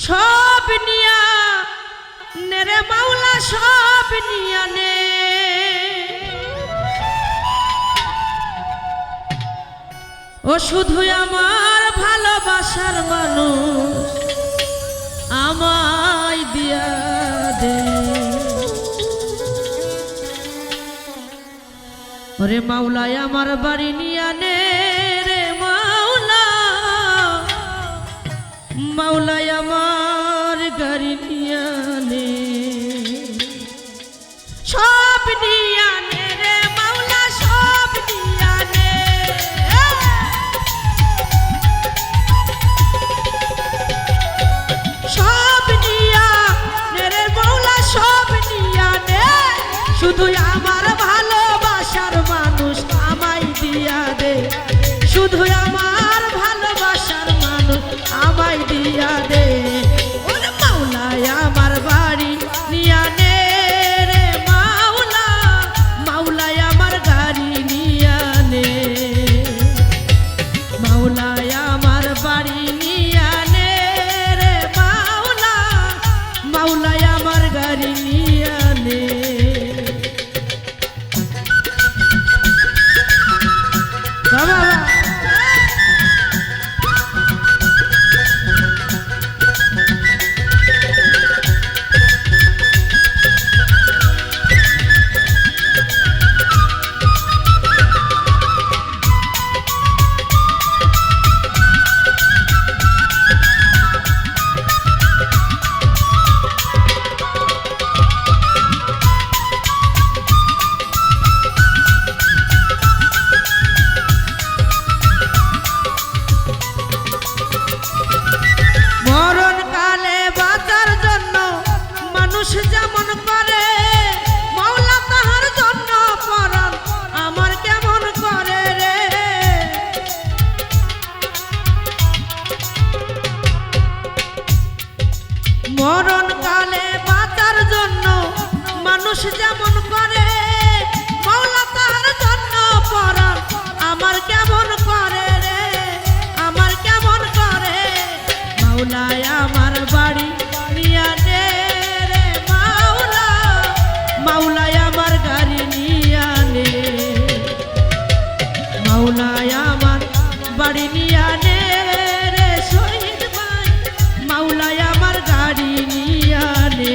সব নিয়া নেরে মাওলা সব নিয়া নে ও শুধু আমার ভালোবাসার মানুষ আমায় দিয়া দে ওরে মাওলাই আমার বাড়ি নিয়া নে রে মাওলা মাওলাই আমার গাড়ি নিয়া নে সব নিয়া নে রে মাওলা সব নিয়া নে সব নিয়া নে রে মাওলা সব নিয়া নে শুধু আমার ভালোবাসার মানুষ আমায় দিয়া দে শুধু আমার ভালোবাসার মানুষ আমায় দিয়া দে ওরে মাওলাই আমার বাড়ি নিয়া নে রে মাওলা মাওলাই আমার গাড়ি নিয়া নে মাওলাই আমার বাড়ি নিয়া নে রে মাওলা মাওলাই আমার গাড়ি নিয়া নে বাবা মানুষ যেমন করে মাওলা তাহার জন্য পরাণ আমার কেমন করে রে মরণ কালে বাঁচার জন্য মানুষ যেমন করে মাওলা তাহার জন্য পরাণ আমার কেমন করে রে আমার কেমন করে মাওলাই আমার বাড়ি নিয়া নে মাওলাই আমার গাড়ি নিয়া নে মাওলাই আমার বাড়ি নিয়া নে রে শহীদ ভাই মাওলাই আমার গাড়ি নিয়া নে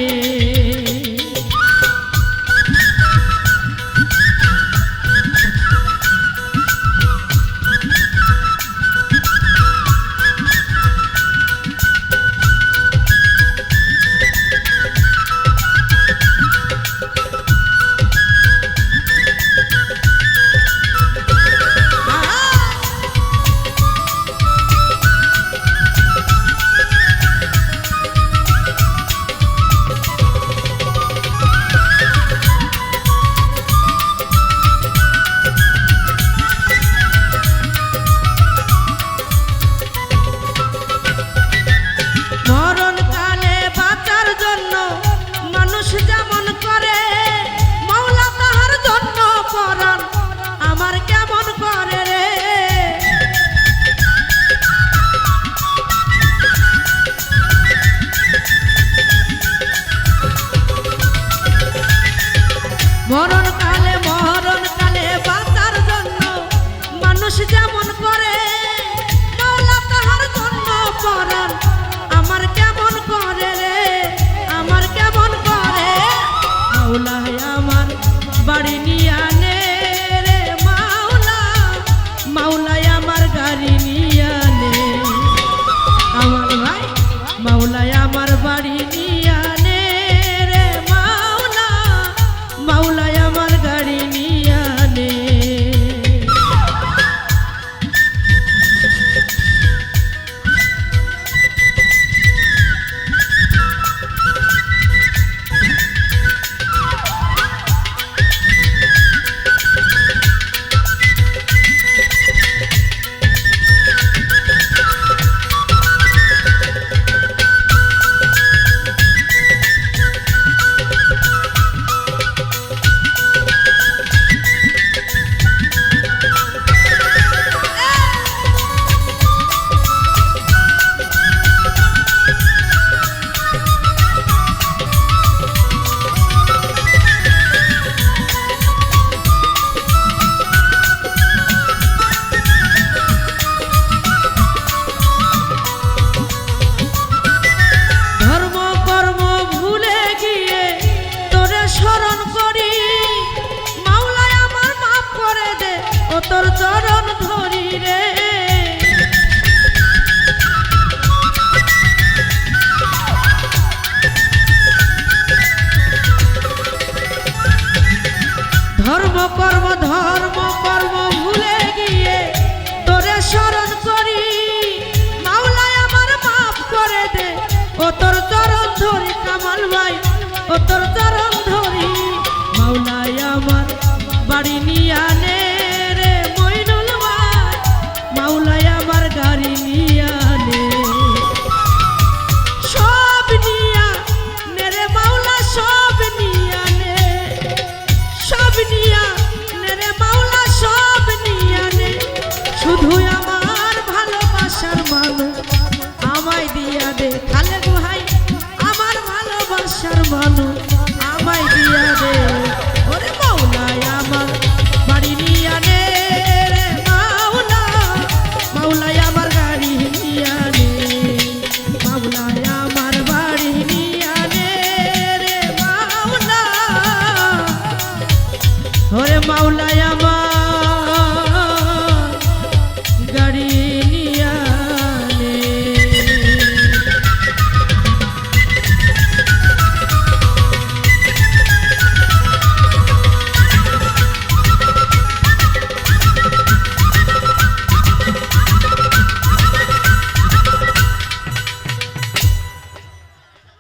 বাড়ি নিয়া